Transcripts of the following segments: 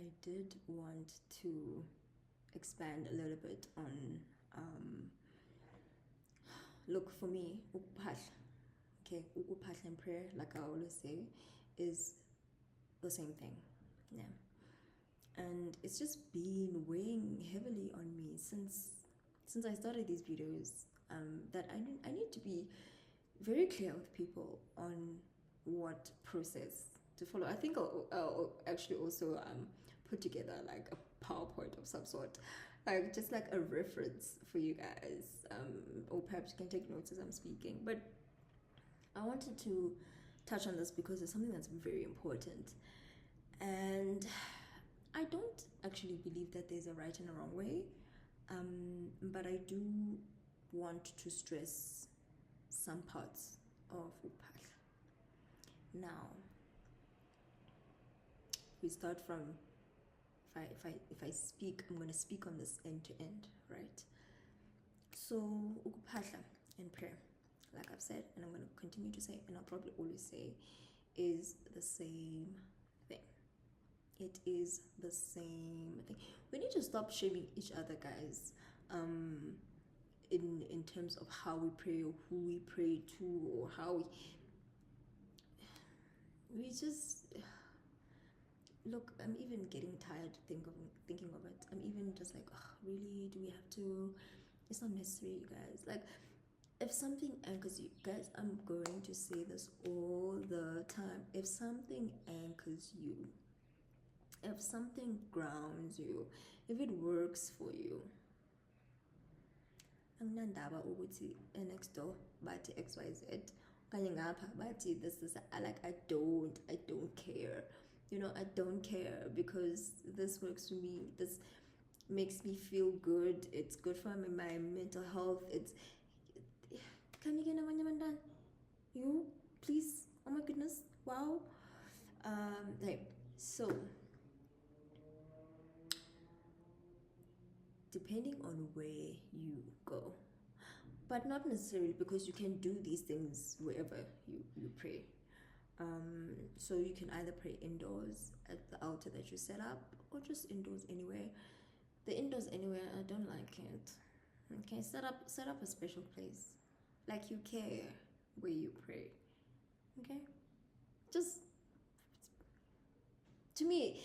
I did want to expand a little bit on look, for me, UkuPhahla, okay, UkuPhahla and prayer, like I always say, is the same thing. Yeah. And it's just been weighing heavily on me since I started these videos, that I need to be very clear with people on what process to follow. I think I'll actually also put together like a PowerPoint of some sort, like just like a reference for you guys, or perhaps you can take notes as I'm speaking. But I wanted to touch on this because it's something that's very important, and I don't actually believe that there's a right and a wrong way, but I do want to stress some parts of UkuPhahla. Now, we start from, if I speak, I'm going to speak on this end to end, right? So UkuPhahla and prayer, like I've said, and I'm going to continue to say, and I'll probably always say, is the same thing. It is the same thing. We need to stop shaming each other, guys, in terms of how we pray or who we pray to, or how we just look. I'm even getting tired thinking of it. I'm even just like, oh, really, do we have to? It's not necessary, you guys. Like, if something anchors you, guys, I'm going to say this all the time. If something anchors you, if something grounds you, if it works for you, anginandaba ukuthi next door bathi XYZ kanye ngapha bathi this is, I don't care. I don't care, because this works for me. This makes me feel good. It's good for my mental health. It's, can you get a you please? Oh my goodness, wow. So depending on where you go, but not necessarily, because you can do these things wherever you pray. So you can either pray indoors at the altar that you set up, or just indoors anywhere. The indoors anywhere, I don't like it. Okay, set up a special place, like you care where you pray. Okay, just, to me,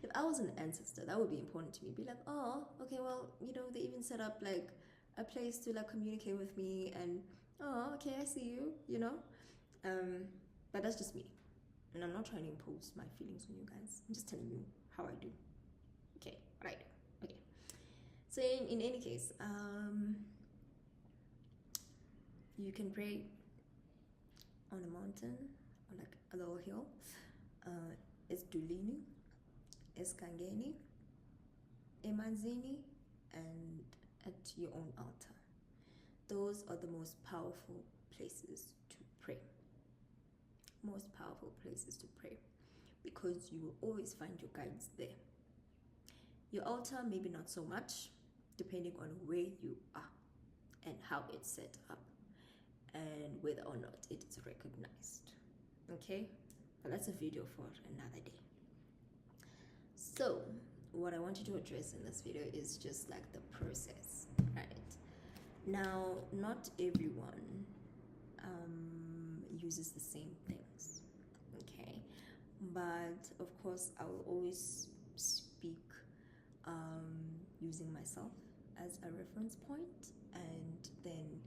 if I was an ancestor, that would be important to me. Be like, oh, okay, well, they even set up like a place to like communicate with me, and oh, okay, I see you. But that's just me, and I'm not trying to impose my feelings on you guys. I'm just telling you how I do. Okay, right? Okay. So in any case, you can pray on a mountain, or like a little hill. Esdulini, Eskangeni, Emanzini, and at your own altar. Those are the most powerful places to pray. Most powerful places to pray, because you will always find your guides there. Your altar, maybe not so much, depending on where you are and how it's set up, and whether or not it is recognized. Okay? But that's a video for another day. So what I want you to address in this video is just like the process, right? Now, not everyone uses the same things, okay? But of course, I will always speak using myself as a reference point, and then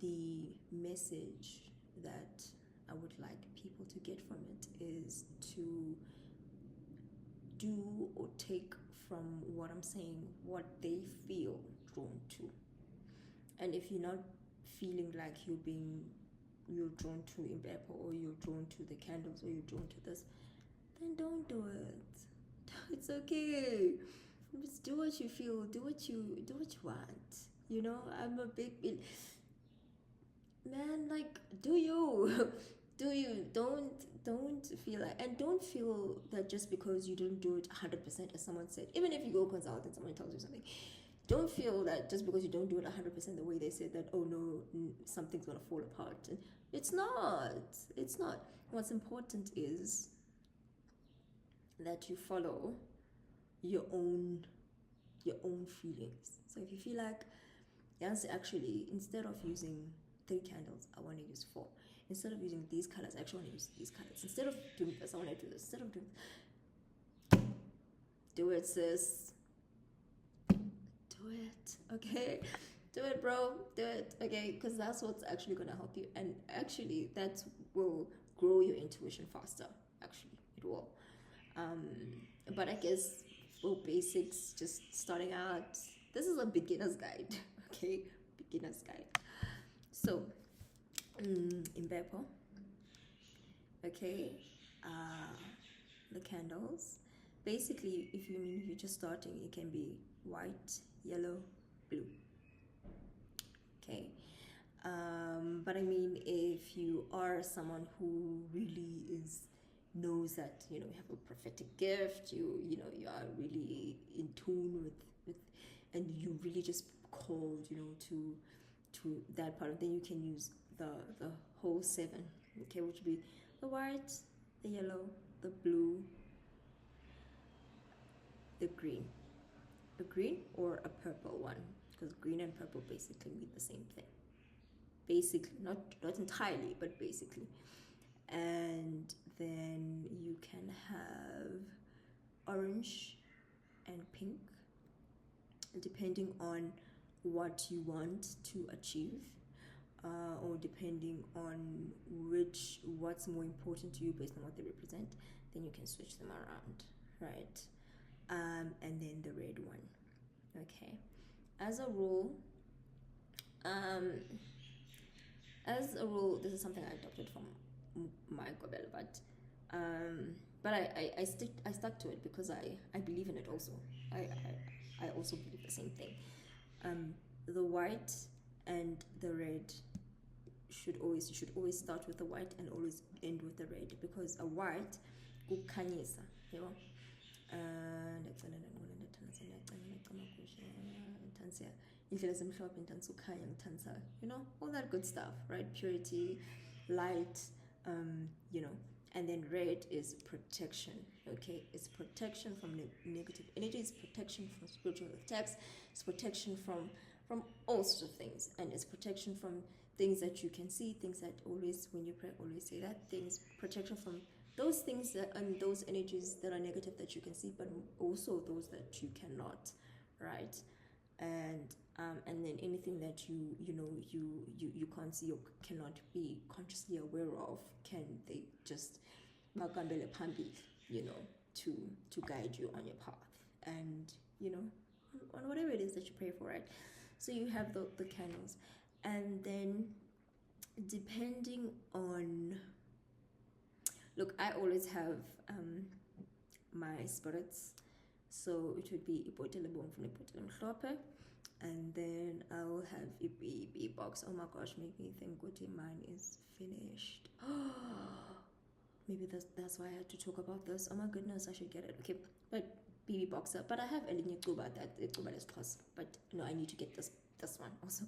the message that I would like people to get from it is to do or take from what I'm saying what they feel drawn to. And if you're not feeling like you're drawn to Impepo, or you're drawn to the candles, or you're drawn to this, then don't do it. It's okay. Just do what you feel. Do what you want. I'm a big man. Like, do you? Do you? Don't feel like, and don't feel that just because you didn't do it 100%, as someone said. Even if you go consult and someone tells you something, don't feel that just because you don't do it 100% the way they said, that, oh no, something's gonna fall apart. And it's not. What's important is that you follow your own feelings. So if you feel like, yes, actually, instead of using 3 candles, I want to use 4. Instead of using these colors, I actually want to use these colors. Instead of doing this, I want to do this. Instead of doing, do it, sis. Do it, okay? Do it, bro. Do it, okay? Because that's what's actually gonna help you, and actually, that will grow your intuition faster. Actually, it will. But I guess for basics, just starting out, this is a beginner's guide, okay? Beginner's guide. So, in Beppo, okay, the candles. Basically, if you're just starting, it can be white, yellow, blue. Okay. But I mean, if you are someone who really knows that you have a prophetic gift, you are really in tune with and you really just called to that part, then you can use the whole 7, okay, which would be the white, the yellow, the blue, the green, or a purple one, because green and purple basically mean the same thing. Basically, not entirely, but basically. And then you can have orange and pink, depending on what you want to achieve, or depending on what's more important to you based on what they represent. Then you can switch them around, right? And then the red one. Okay. As a rule, this is something I adopted from my Gobel, but I stuck to it because I believe in it also. I also believe the same thing. The white and the red you should always start with the white and always end with the red, because a white kukhanyisa, you know. All that good stuff, right? Purity, light, you know. And then red is protection, okay? It's protection from negative energy, it's protection from spiritual attacks, it's protection from all sorts of things, and it's protection from things that you can see, things that always, when you pray, always say that, things, protection from those things and those energies that are negative that you can see, but also those that you cannot, right? And then anything that you can't see or cannot be consciously aware of, they just to guide you on your path, and on whatever it is that you pray for, right? So you have the candles, and then depending on, look, I always have my spirits, so it would be and then I will have a box. Oh my gosh, make me think mine is finished. Maybe that's why I had to talk about this. Oh my goodness, I should get it. Okay, but BB boxer. But I have a Kuba that Kuba is plus. But no, I need to get this one also.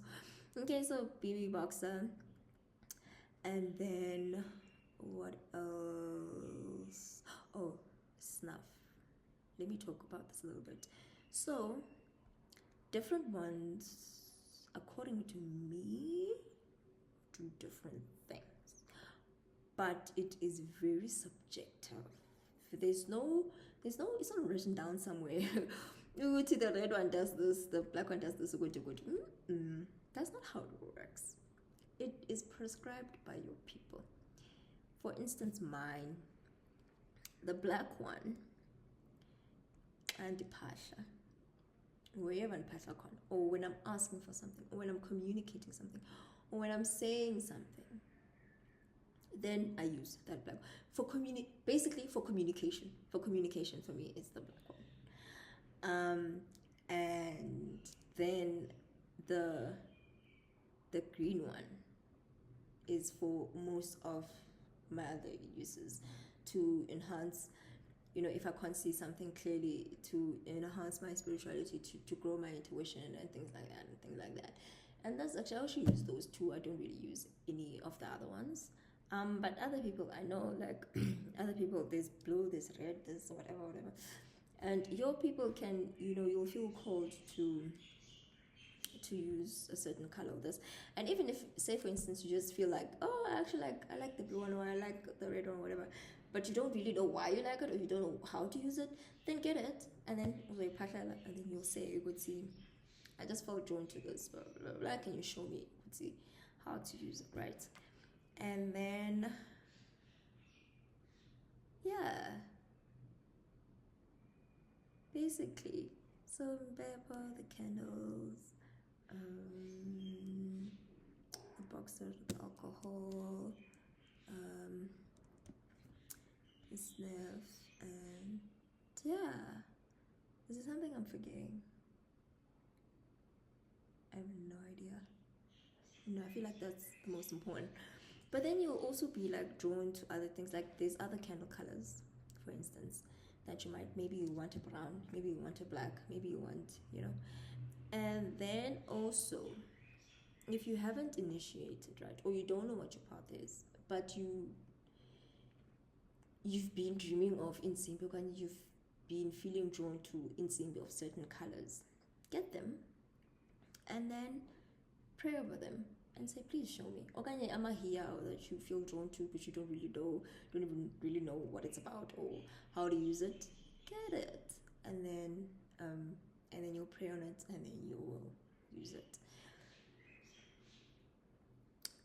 Okay, so BB boxer, and then what else? Oh, snuff. Let me talk about this a little bit. So different ones, according to me, do different things, but it is very subjective. It's not written down somewhere. The red one does this, the black one does this. That's not how it works. It is prescribed by your people. For instance, mine, the black one, and the pasha, wherever in pasha con, or when I'm asking for something, or when I'm communicating something, or when I'm saying something, then I use that black one. Basically for communication. For communication, for me, it's the black one. And then the green one is for most of my other uses, to enhance, if I can't see something clearly, to enhance my spirituality, to grow my intuition and things like that. And that's actually, I actually use those two. I don't really use any of the other ones. But other people I know, like other people, there's blue, there's red, there's whatever, and your people can, you'll feel called to use a certain color of this. And even if, say for instance, you just feel like, oh, I like the blue one, or I like the red one, whatever, but you don't really know why you like it, or you don't know how to use it, then get it, and then and then you'll say, you could see, I just felt drawn to this, blah, blah, blah. Can you show me, you could see how to use it, right? And then yeah, basically, so pepper, the candles, the boxers with alcohol, the sniff, and yeah. Is there something I'm forgetting? I have no idea. I feel like that's the most important. But then you'll also be like drawn to other things, like there's other candle colors, for instance, that you might, maybe you want a brown, maybe you want a black, maybe you want, And then also, if you haven't initiated, right, or you don't know what your path is, but you've been dreaming of insimbi, and you've been feeling drawn to insimbi of certain colors, get them, and then pray over them and say, please show me. Okay, am I here that you feel drawn to, but you don't even really know what it's about or how to use it? Get it, and then you'll pray on it, and then you will use it.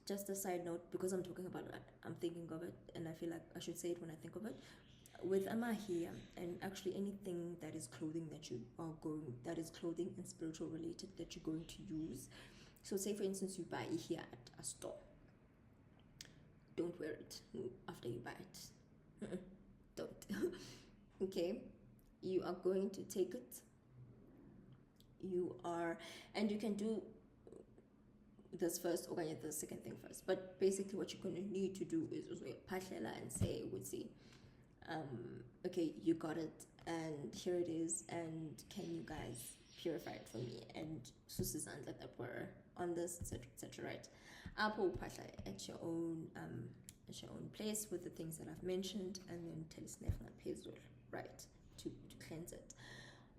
Just a side note, because I'm talking about it, I'm thinking of it, and I feel like I should say it when I think of it. With amahia, and actually anything that is clothing that is clothing and spiritual related that you're going to use. So say for instance you buy here at a store. Don't wear it after you buy it. Don't. Okay? You are going to take it. And you can do this first, or the second thing first. But basically what you're going to need to do is phahla and say, would see, okay, you got it, and here it is, and can you guys purify it for me, and susizandla that we're on this, etc, right? Apple phahla at your own place with the things that I've mentioned, and then telisnefna pezul, right, to cleanse it.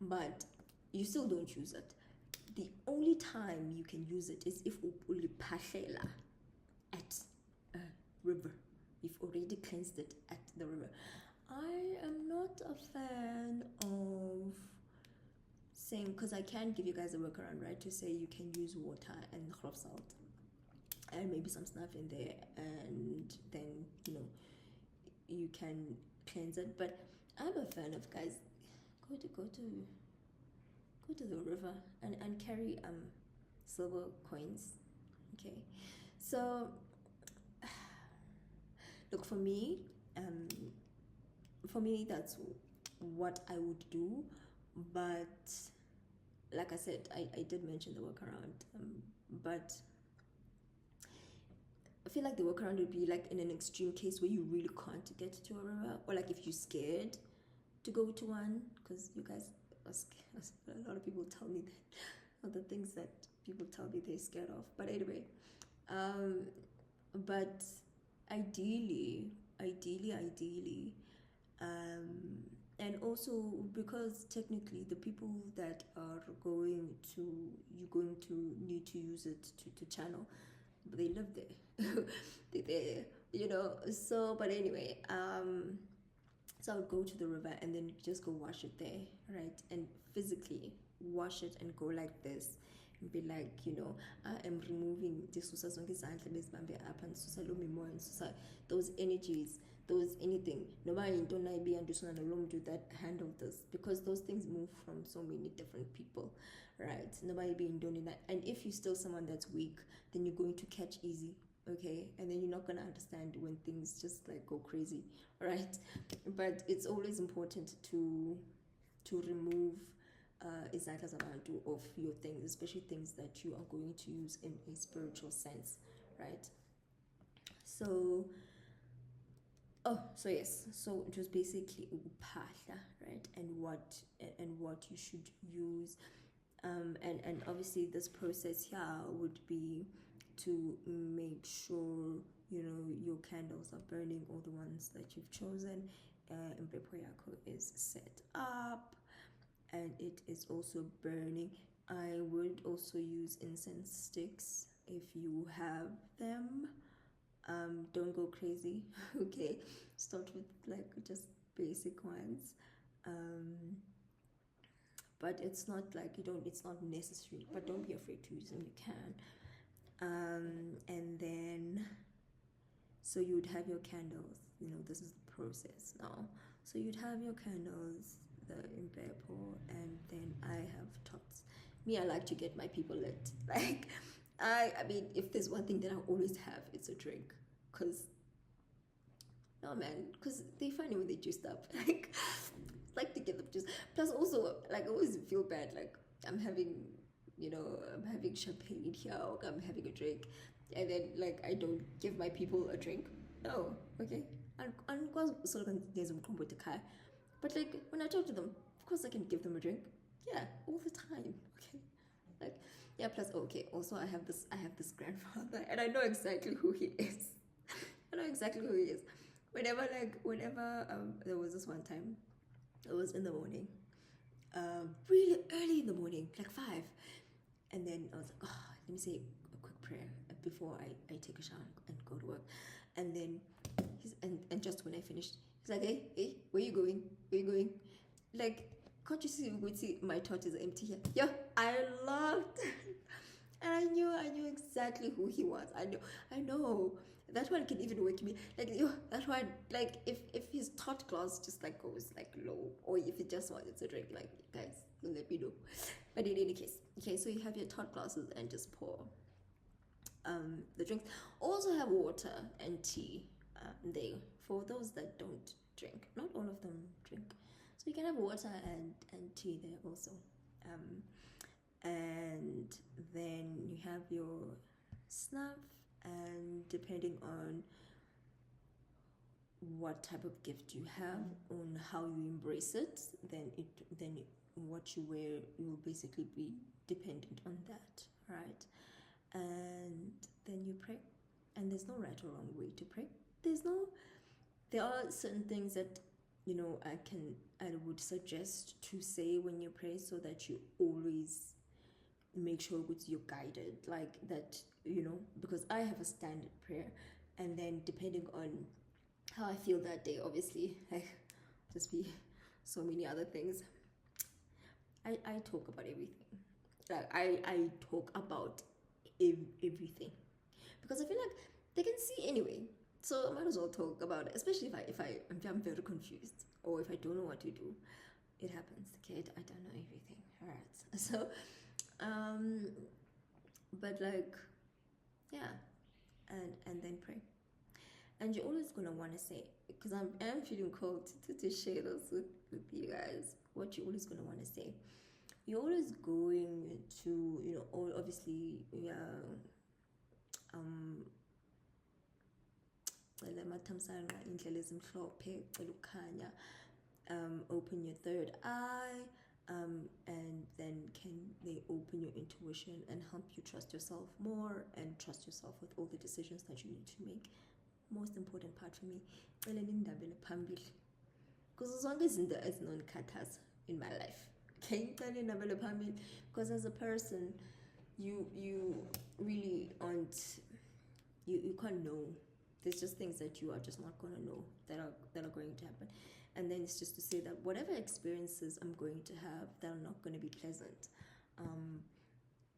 But you still don't use it. The only time you can use it is if phahla at a river. You've already cleansed it at the river. I am not a fan of saying, because I can give you guys a workaround, right, to say you can use water and grof salt and maybe some stuff in there, and then you can cleanse it. But I'm a fan of, guys, go to the river and carry silver coins. Okay, so look, for me, that's what I would do. But like I said, I did mention the workaround, but I feel like the workaround would be like in an extreme case where you really can't get to a river, or like if you're scared to go to one, because you guys are scared. A lot of people tell me that, other things that people tell me they're scared of. But anyway, but ideally, and also because technically the people that are you're going to need to use it to channel, they live there. They're there, so, but anyway, so I would go to the river and then just go wash it there, right? And physically wash it and go like this and be like, I am removing those energies, those anything. Nobody don't be and do that, handle this, because those things move from so many different people, right? Nobody being doing that. And if you're still someone that's weak, then you're going to catch easy. Okay, and then you're not gonna understand when things just like go crazy, right? But it's always important to remove izandla zabantu of your things, especially things that you are going to use in a spiritual sense, right? So yes, so it was basically UkuPhahla, right? And what you should use, and obviously this process here would be to make sure your candles are burning, all the ones that you've chosen. Impepo yako is set up and it is also burning. I would also use incense sticks if you have them. Don't go crazy. Okay, start with like just basic ones. But it's not like it's not necessary, but don't be afraid to use them. You can. And then so you'd have your candles. This is the process now. So you'd have your candles, the impepo, and then I have tots. Me, I like to get my people lit. Like, I mean, if there's one thing that I always have, it's a drink. Because, no man, because they funny when they juiced up. Like to get them juiced. Plus also, like, I always feel bad. Like, I'm having champagne here, or I'm having a drink. And then, like, I don't give my people a drink. No, okay? But like when I talk to them, of course I can give them a drink. Yeah, all the time. Okay, like yeah. Plus, okay. Also, I have this grandfather, and I know exactly who he is. I know exactly who he is. Whenever there was this one time, it was in the morning, really early in the morning, like 5, and then I was like, oh, let me say a quick prayer before I take a shower and go to work, and then and just when I finished, he's like, hey, where you going? Where you going? Like, can't you see my torch is empty here? Yeah, I loved and I knew exactly who he was. I know. That one can even wake me. Like, that one, like, if his thought glass just like goes like low, or if it just wants a drink, like, guys, let me know. But in any case, okay, so you have your thought glasses and just pour the drinks. Also have water and tea there for those that don't drink. Not all of them drink, so you can have water and tea there also. And then you have your snuff, and depending on what type of gift you have, on how you embrace it, then what you wear will basically be dependent on that, right? And then you pray, and there's no right or wrong way to pray. There are certain things that I would suggest to say when you pray, so that you always make sure you're guided, like that, because I have a standard prayer, and then depending on how I feel that day, obviously, like, just be so many other things. I talk about everything. Like, I talk about everything, because I feel like they can see anyway, so I might as well talk about it, especially if I'm very confused, or if I don't know what to do. It happens, okay? I don't know everything. All right. So but like, yeah, and then pray. And you're always gonna want to say, because I'm feeling called to share this with you guys, what you're always gonna want to say. You're always going to, obviously, open your third eye, and then can they open your intuition and help you trust yourself more, and trust yourself with all the decisions that you need to make. Most important part for me, because as long as there's no katas in my life, okay, because as a person, you really aren't, you can't know. There's just things that you are just not gonna know that are going to happen. And then it's just to say that whatever experiences I'm going to have that are not going to be pleasant,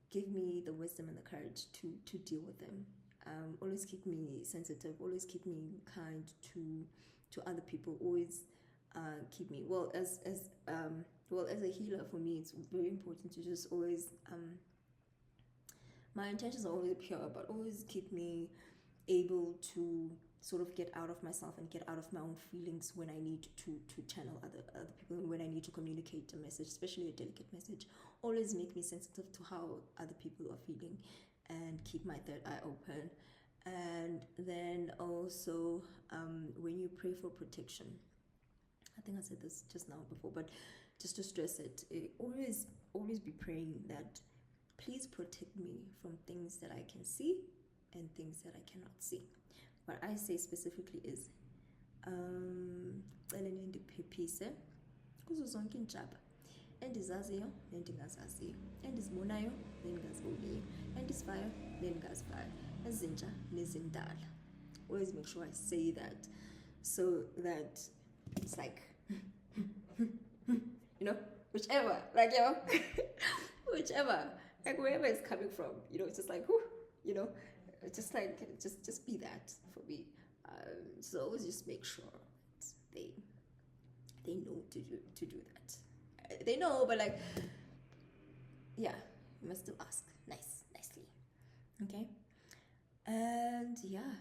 give me the wisdom and the courage to deal with them. Always keep me sensitive. Always keep me kind to other people. Always keep me as a healer. For me, it's very important to just always. My intentions are always pure, but always keep me able to sort of get out of myself and get out of my own feelings when I need to channel other people, and when I need to communicate a message, especially a delicate message. Always make me sensitive to how other people are feeling, and keep my third eye open. And then also, when you pray for protection, I think I said this just now before, but just to stress it, always be praying that please protect me from things that I can see and things that I cannot see, what I say specifically is celeni ndiphephise kuzo zonke iintshaba endizaziyo nendingazaziyo, endizibonayo nendingaziboniyo, endizivayo nendingazivayo, ezintsha nezindala. Always make sure I say that, so that it's like you know, whichever, like, you know, whichever, like, wherever it's coming from, you know, it's just like, whew, you know, just like, just be that for me. So always just make sure they know to do that. They know, but like, yeah, you must still ask nicely, okay? And yeah,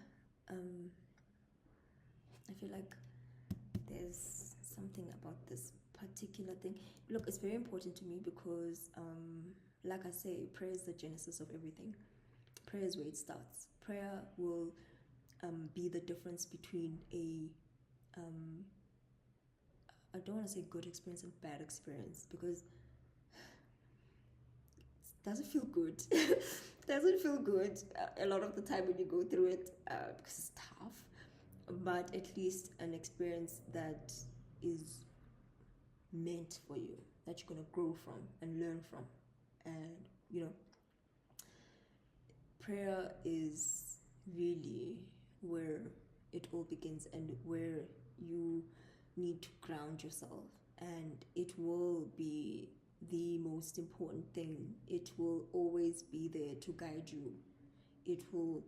I feel like there's something about this particular thing. Look, it's very important to me because like I say, prayer is the genesis of everything. Prayer is where it starts. Prayer will be the difference between a I don't want to say good experience and bad experience, because it doesn't feel good. It doesn't feel good a lot of the time when you go through it, because it's tough, but at least an experience that is meant for you, that you're going to grow from and learn from. And you know, prayer is really where it all begins, and where you need to ground yourself, and it will be the most important thing. It will always be there to guide you. It will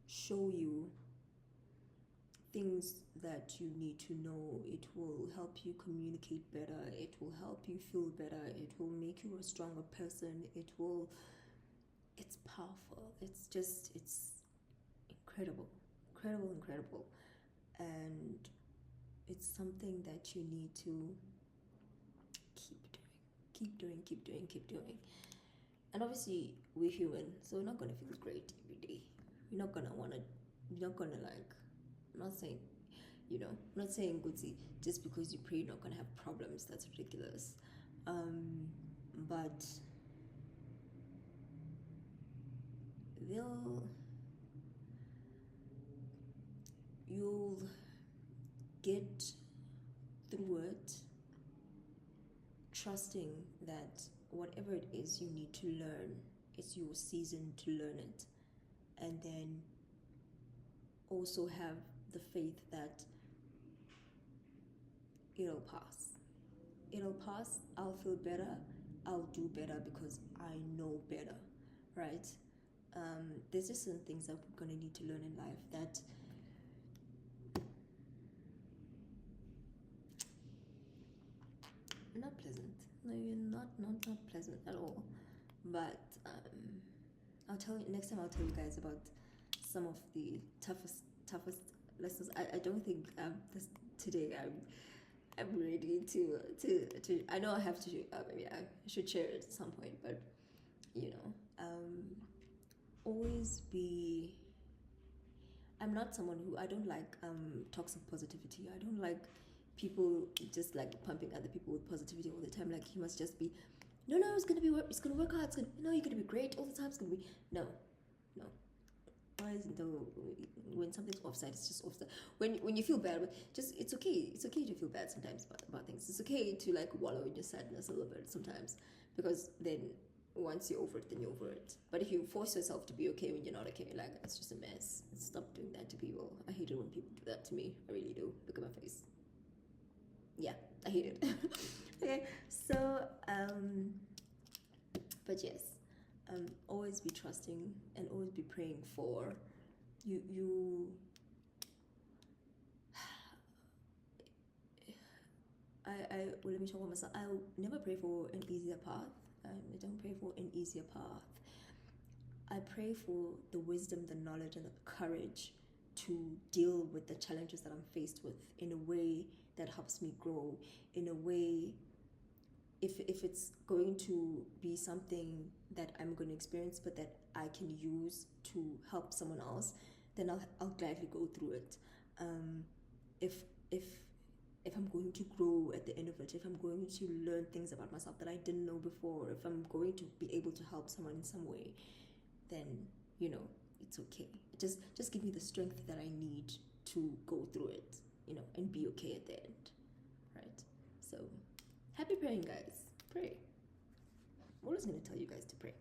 show you things that you need to know. It will help you communicate better. It will help you feel better. It will make you a stronger person. It's powerful. It's incredible. And it's something that you need to keep doing. And obviously we're human, so we're not gonna feel great every day. You're not gonna like, I'm not saying, you know, I'm not saying Gutsi, just because you pray you're not gonna have problems. That's ridiculous. But you'll get through it, trusting that whatever it is you need to learn, it's your season to learn it. And then also have the faith that it'll pass. I'll feel better, I'll do better, because I know better, right? There's just certain things that we're gonna need to learn in life that are not pleasant. No, you're not pleasant at all. But I'll tell you next time. I'll tell you guys about some of the toughest lessons. I don't think today I'm ready to. I know I have to. Maybe I should share it at some point. But you know, always be. I'm not someone who, I don't like toxic positivity. I don't like people just like pumping other people with positivity all the time. Like, you must just be, no, it's gonna work out. You're gonna be great all the time. It's gonna be no. Why isn't when something's offside, it's just offside. When you feel bad, it's okay. It's okay to feel bad sometimes about things. It's okay to like wallow in your sadness a little bit sometimes, because then once you're over it, then you're over it. But if you force yourself to be okay when you're not okay, like, it's just a mess. Stop doing that to people. I hate it when people do that to me. I really do. Look at my face. Yeah, I hate it. Okay, so but yes, always be trusting and always be praying for you. Well, let me talk about myself. I'll never pray for an easier path. I don't pray for an easier path. I pray for the wisdom, the knowledge, and the courage to deal with the challenges that I'm faced with in a way that helps me grow, in a way, if it's going to be something that I'm going to experience but that I can use to help someone else, then I'll gladly go through it. If if I'm going to grow at the end of it, if I'm going to learn things about myself that I didn't know before, if I'm going to be able to help someone in some way, then, you know, it's okay. Just give me the strength that I need to go through it, you know, and be okay at the end, right? So, happy praying, guys. Pray. I'm always going to tell you guys to pray.